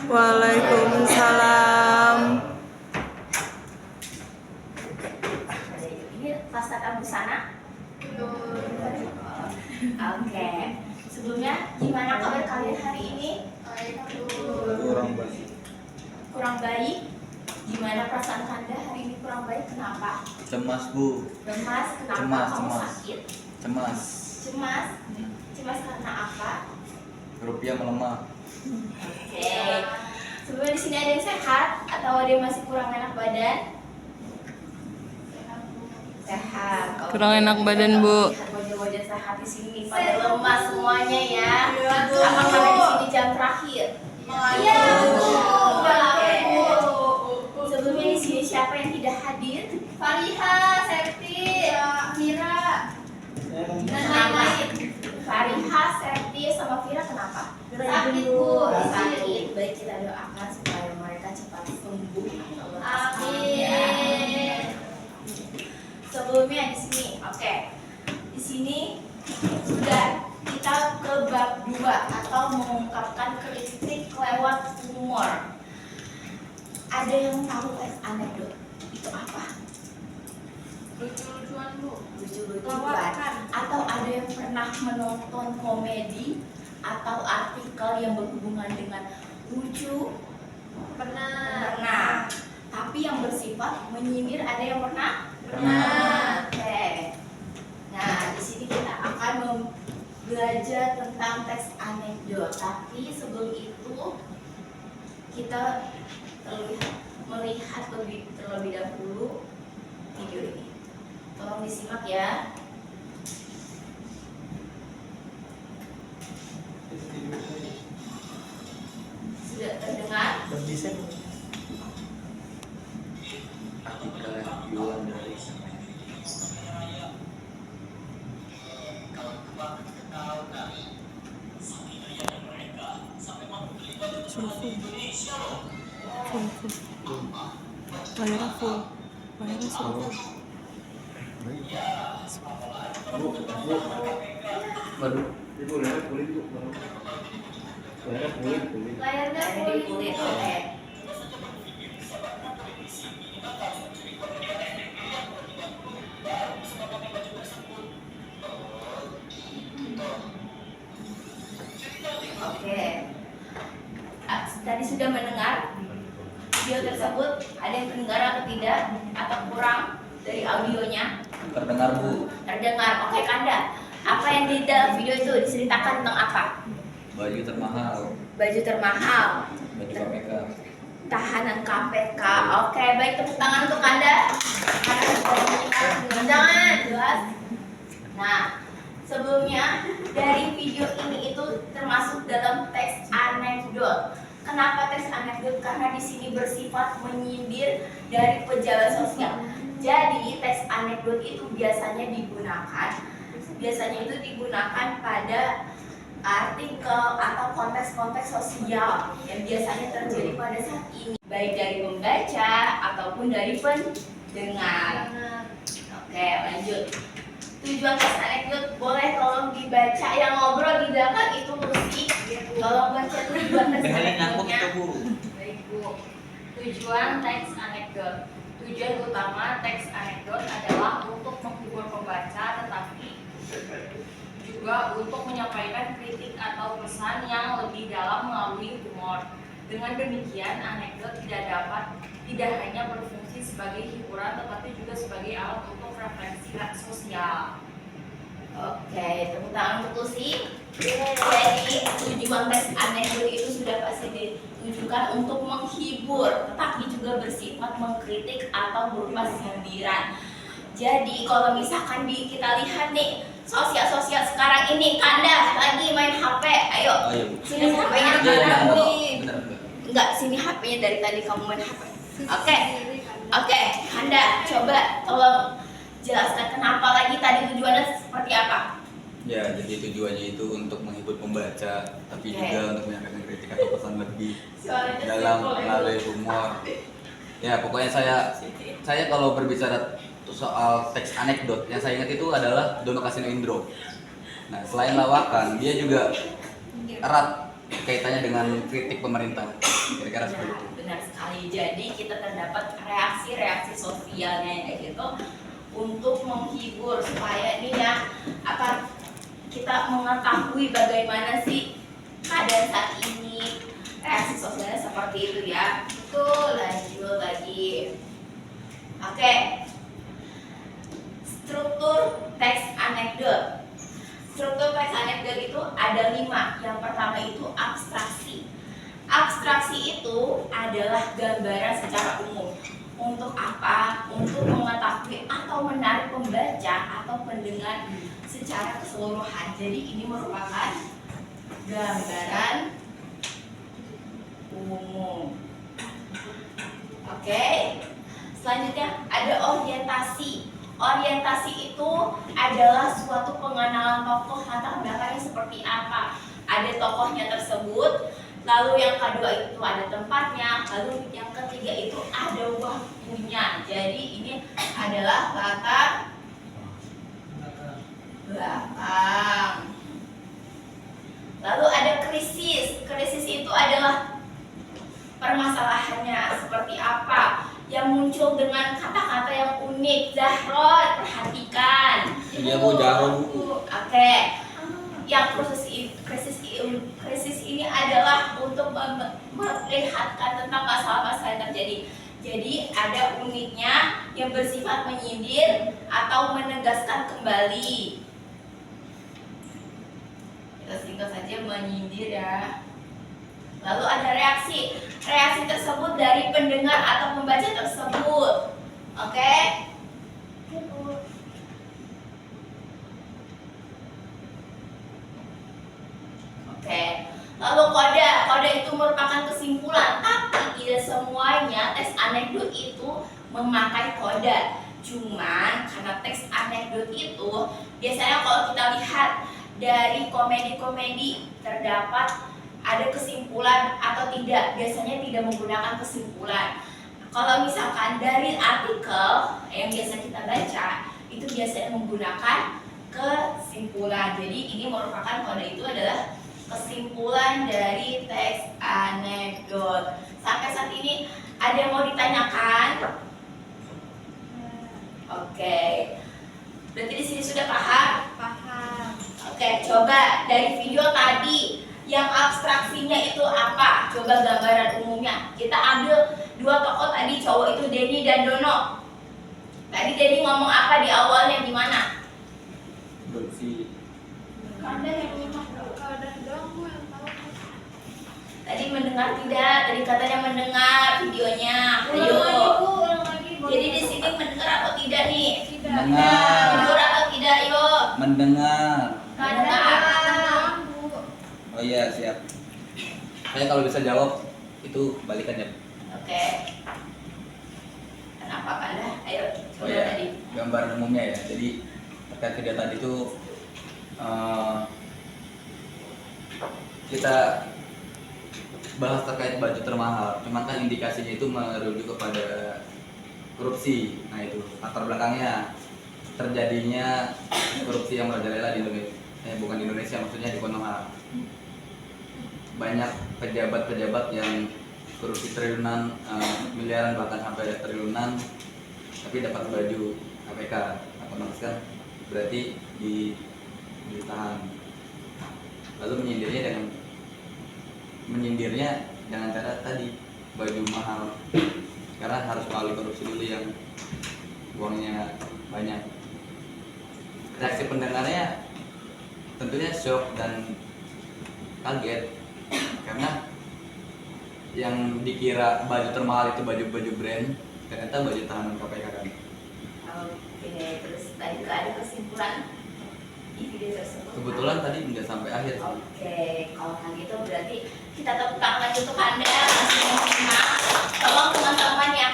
Waalaikumsalam. Ini kelas tatap busana? Oke. Sebelumnya, gimana kabar kalian hari ini? Kurang baik. Gimana perasaan Kanda hari ini kurang baik? Kenapa? Cemas, Bu. Cemas? Kenapa? Cemas, Kamu cemas. sakit? Cemas. Cemas? Cemas karena apa? Rupiah melemah. Oke. Sebelumnya di sini ada yang sehat atau ada yang masih kurang enak badan? Sehat. Oke. Kurang enak badan, Bu. Lihat wajah-wajah sehat di sini pada lemas semuanya ya. Apakah di sini jam terakhir? Iya. Oke. Sebelumnya di sini siapa yang tidak hadir? Fariha, Septi, Mira, dan lain-lain. Fariha, Septi, sama Vira kenapa? Sakit, Bu. Sakit. Baik, kita doakan supaya mereka cepat sembuh. Amin. Sebelumnya di sini, oke. Di sini sudah kita ke bab 2 atau mengungkapkan kritik lewat humor. Ada yang tahu anekdot itu apa? Lucu-lucuan, Bu. Lucu-lucuan. Atau ada yang pernah menonton komedi atau artikel yang berhubungan dengan lucu? Pernah. Tapi yang bersifat menyindir ada yang pernah? Pernah. Oke. Nah, di sini kita akan belajar tentang teks anekdot. Tapi sebelum itu kita melihat terlebih dahulu video ini. Tolong disimak ya. Sudah terdengar? Artikel Yuan dari Layarnya full. Layarnya full. Waduh. Layarnya full kulit. Oke. Oke. Tadi sudah mendengar video tersebut, ada yang terdengar atau tidak atau kurang dari audionya? Terdengar, Bu. Terdengar. Oke, Kanda. Apa yang di dalam video itu diceritakan tentang apa? Baju termahal. Baju termahal. Baju KPK. Tahanan KPK. Oke, baik, tepuk tangan untuk Kanda. Jangan jelas. Nah, sebelumnya dari video ini itu termasuk dalam teks anekdot. Kenapa teks anekdot? Karena di sini bersifat menyindir dari pejabat sosial. Jadi teks anekdot itu biasanya digunakan pada artikel atau konteks-konteks sosial yang biasanya terjadi pada saat ini, baik dari pembaca ataupun dari pendengar. Oke, lanjut. Tujuan teks anekdot boleh tolong dibaca, yang ngobrol di belakang itu musik. Tolong baca tujuan teks anekdotnya. Baik, Bu. Tujuan teks anekdot. Tujuan utama teks anekdot adalah untuk menghibur pembaca, tetapi juga untuk menyampaikan kritik atau pesan yang lebih dalam melalui humor. Dengan demikian, anekdot tidak hanya berfungsi sebagai hiburan, tetapi juga sebagai alat untuk refleksi sosial. Oke, tepuk tangan untuk Lucy. Jadi, tujuan teks anekdot itu sudah pasti ditujukan untuk menghibur, tetapi juga bersifat mengkritik atau berupa sindiran. Jadi, kalau misalkan kita lihat nih, sosial sekarang ini, Kanda lagi main HP. Ayo, sini HP-nya enggak, sini HP-nya dari tadi kamu main HP. Oke, Kanda, coba tolong jelaskan kenapa lagi tadi tujuannya seperti apa? Ya, jadi tujuannya itu untuk menghibur pembaca, tapi juga untuk menyampaikan kritik atau pesan lebih dalam melalui humor. Ya, pokoknya saya kalau berbicara soal teks anekdot yang saya ingat itu adalah Dono Kasino Indro. Nah, selain lawakan, dia juga erat kaitannya dengan kritik pemerintah. Kira-kira seperti itu. Benar sekali. Jadi kita terdapat reaksi-reaksi sosialnya kayak gitu untuk menghibur supaya ini ya apa kita mengetahui bagaimana sih keadaan saat ini, reaksi sosialnya seperti itu ya. Betul, lanjut lagi. Oke. Struktur teks anekdot. Struktur teks anekdot itu ada 5. Yang pertama itu abstraksi. Abstraksi itu adalah gambaran secara umum. Untuk apa? Untuk mengetahui atau menarik pembaca atau pendengar secara keseluruhan. Jadi ini merupakan gambaran umum. Oke. Selanjutnya ada orientasi. Orientasi itu adalah suatu pengenalan tokoh latar belakangnya seperti apa. Ada tokohnya tersebut, lalu yang kedua itu ada tempatnya, lalu yang ketiga itu ada waktunya. Jadi ini adalah latar belakang. Lalu ada krisis. Krisis itu adalah permasalahannya seperti apa, yang muncul dengan kata-kata yang unik. Zahro, perhatikan. Iya Bu, Zahro Bu. Oke. Yang krisis ini adalah untuk memperlihatkan tentang masalah-masalah yang terjadi. Jadi ada uniknya yang bersifat menyindir atau menegaskan kembali. Kita singkat saja menyindir ya. Lalu ada reaksi. Reaksi tersebut dari pendengar atau pembaca tersebut. Oke? Oke. Lalu kode. Kode itu merupakan kesimpulan, tapi tidak semuanya teks anekdot itu memakai kode. Cuman karena teks anekdot itu biasanya kalau kita lihat dari komedi-komedi terdapat ada kesimpulan atau tidak, biasanya tidak menggunakan kesimpulan. Kalau misalkan dari artikel yang biasa kita baca itu biasanya menggunakan kesimpulan. Jadi ini merupakan kode itu adalah kesimpulan dari teks anekdot. Sampai saat ini ada yang mau ditanyakan? Oke. Berarti di sini sudah paham? Paham. Oke, coba dari video tadi yang abstraksinya itu apa? Coba gambaran umumnya. Kita ambil 2 tokoh tadi, cowok itu Denny dan Dono. Tadi Denny ngomong apa di awalnya gimana? Bersih. Tadi mendengar tidak? Tadi katanya mendengar videonya. Ayo. Jadi di sini mendengar atau tidak nih? Mendengar. Mendengar atau tidak? Yo. Mendengar. Mendengar. Oh iya, siap. Saya kalau bisa jawab itu balikan ya. Oke. Kenapa Anda? Ayo, Oh coba iya, tadi. gambar umumnya ya. Jadi terkait video tadi itu kita bahas terkait baju termahal. Cuman kan indikasinya itu merujuk kepada korupsi. Nah itu latar belakangnya terjadinya korupsi yang merajalela di Indonesia. Bukan di Indonesia, maksudnya di Konoha. Banyak pejabat-pejabat yang korupsi triliunan, miliaran bahkan sampai triliunan, tapi dapat baju KPK, otomatis kan berarti ditahan. Lalu menyindirnya dengan cara tadi baju mahal, karena harus melalui korupsi dulu yang uangnya banyak. Reaksi pendengarnya tentunya shock dan kaget, karena yang dikira baju termahal itu baju brand, ternyata baju tahanan KPK kan. Oke, terus tadi ada kesimpulan di video tersebut. Kebetulan tadi nggak sampai akhir. Oke, kalau kayak gitu berarti kita tepuk tangan lagi untuk Anda masih menyimak. Tolong teman-teman ya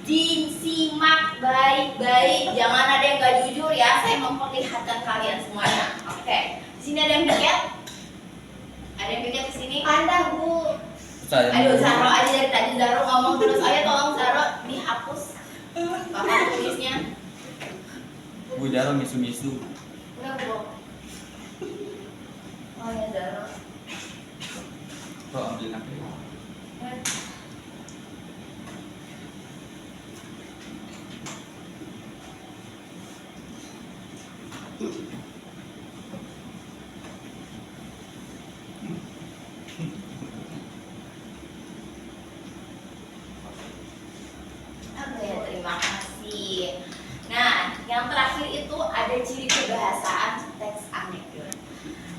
disimak baik-baik, jangan ada yang nggak jujur ya. Saya memperlihatkan kalian semuanya. Oke, di sini ada yang lihat? Ada yang lihat di sini? Anda Bu. Ayo Zaro aja dari tadi Zaro ngomong terus. Ayo tolong Zaro dihapus papan tulisnya. Bu Jaro misu-misu. Udah Bu. Oh ya Zaro. Kok ambil HP? Oke, terima kasih. Nah, yang terakhir itu ada ciri kebahasaan teks anekdot.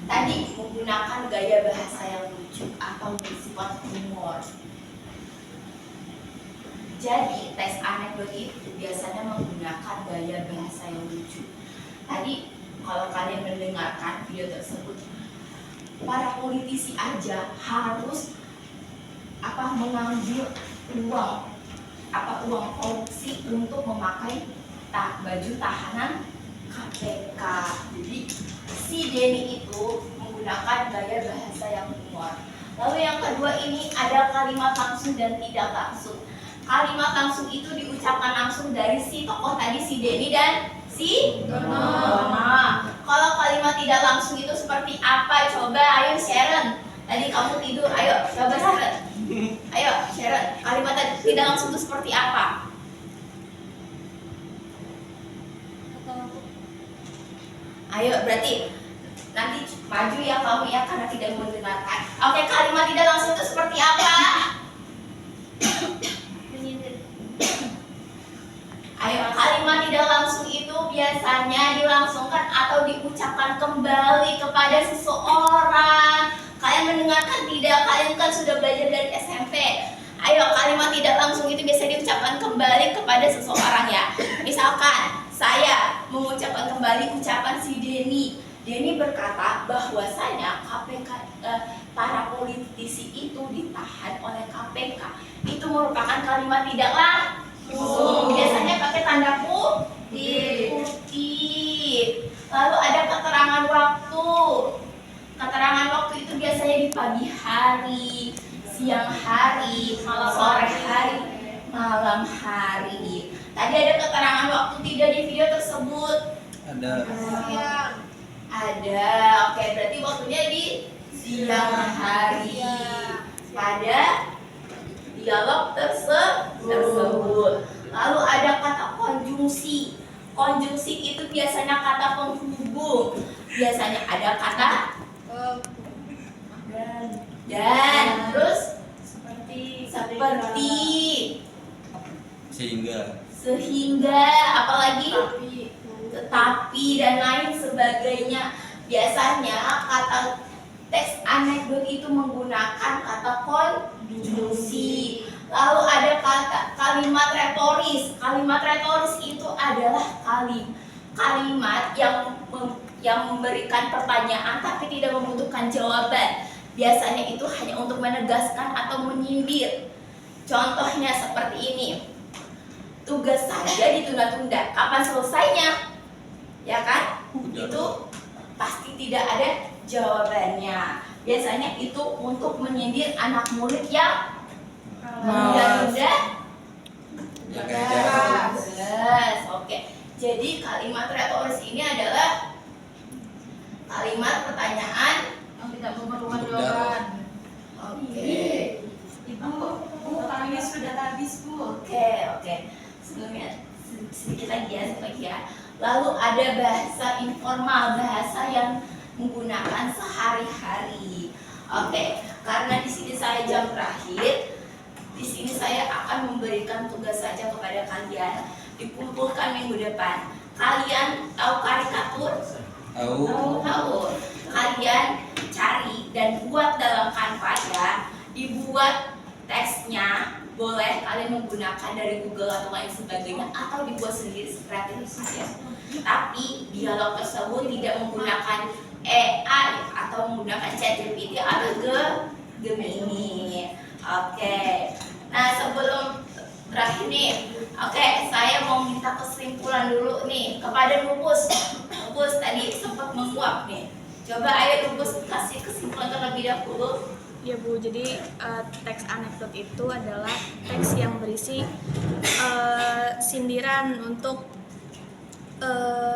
Tadi menggunakan gaya bahasa yang lucu atau bersifat humor. Jadi, teks anekdot itu biasanya menggunakan gaya bahasa yang lucu. Tadi, kalau kalian mendengarkan video tersebut, para politisi aja harus mengambil uang korupsi untuk memakai baju tahanan KPK. Jadi si Denny itu menggunakan gaya bahasa yang humor. Lalu yang kedua ini ada kalimat langsung dan tidak langsung. Kalimat langsung itu diucapkan langsung dari si tokoh tadi, si Denny dan si Dona. Kalau kalimat tidak langsung itu seperti apa? Coba ayo Sharon. Tadi kamu tidur, ayo coba Sharon. Ayo Sharon, kalimat tidak langsung itu seperti apa? Ayo, berarti nanti maju ya kamu ya karena tidak mendengarkan. Oke, kalimat tidak langsung itu seperti apa? Ayo, kalimat tidak langsung itu biasanya dilangsungkan atau diucapkan kembali kepada seseorang. Kalian mendengarkan tidak? Kalian kan sudah belajar dari SMP. Ayo, kalimat tidak langsung itu biasa diucapkan kembali kepada seseorang ya. Misalkan saya mengucapkan kembali ucapan si Denny. Denny berkata bahwasanya KPK, para politisi itu ditahan oleh KPK. Itu merupakan kalimat tidak langsung. Biasanya pakai tanda kutip. Lalu ada keterangan waktu. Keterangan waktu itu biasanya di pagi hari, siang hari, sore hari, malam hari. Tadi ada keterangan waktu tidak di video tersebut? Ada. Ada. Oke, berarti waktunya di siang hari pada dialog tersebut. Lalu ada kata konjungsi. Konjungsi itu biasanya kata penghubung. Biasanya ada kata dan terus seperti sehingga apalagi tetapi dan lain sebagainya. Biasanya kata teks anekdot itu menggunakan kata konjungsi. Lalu ada kalimat retoris. Kalimat retoris itu adalah kalimat yang memberikan pertanyaan tapi tidak membutuhkan jawaban. Biasanya itu hanya untuk menegaskan atau menyindir. Contohnya seperti ini. Tugas saja ditunda-tunda. Kapan selesainya? Ya kan? Itu pasti tidak ada jawabannya. Biasanya itu untuk menyindir anak murid yang menunda-nunda. Oke. Jadi kalimat retoris ini adalah kalimat pertanyaan yang tidak memerlukan jawaban. Oke. Ibu, waktunya sudah habis, Bu. Oke. Sebelumnya sedikit lagi ya. Lalu ada bahasa informal, bahasa yang menggunakan sehari-hari. Oke, karena di sini saya jam terakhir, di sini saya akan memberikan tugas saja kepada kalian. Dikumpulkan minggu depan. Kalian tahu karikatur? Tahu. Kalian cari dan buat dalam Canva ya. Dibuat teksnya. Boleh kalian menggunakan dari Google atau lain sebagainya, atau dibuat sendiri sekreatif saja. Tapi dialog tersebut tidak menggunakan AI atau menggunakan ChatGPT atau Gemini. Oke. Nah, sebelum terakhir nih, saya mau minta kesimpulan dulu nih kepada Lupus. Lupus tadi sempat menguap nih. Coba ayo Lupus kasih kesimpulan terlebih dahulu. Ya Bu, jadi teks anekdot itu adalah teks yang berisi sindiran untuk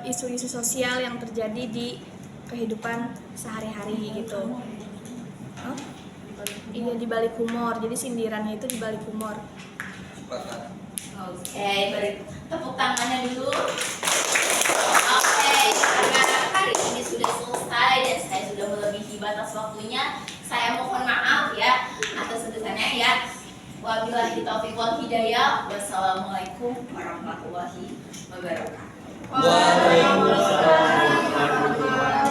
isu-isu sosial yang terjadi di kehidupan sehari-hari gitu. Iya, di balik humor. Jadi sindirannya itu di balik humor. Oke, beri tepuk tangannya dulu. Oke, karena hari ini sudah selesai dan saya sudah melebihi batas waktunya, saya mohon maaf ya atas sebesarnya ya. Wabillahi taufiq wal hidayah. Wassalamualaikum warahmatullahi wabarakatuh. Waalaikumsalam warahmatullahi wabarakatuh.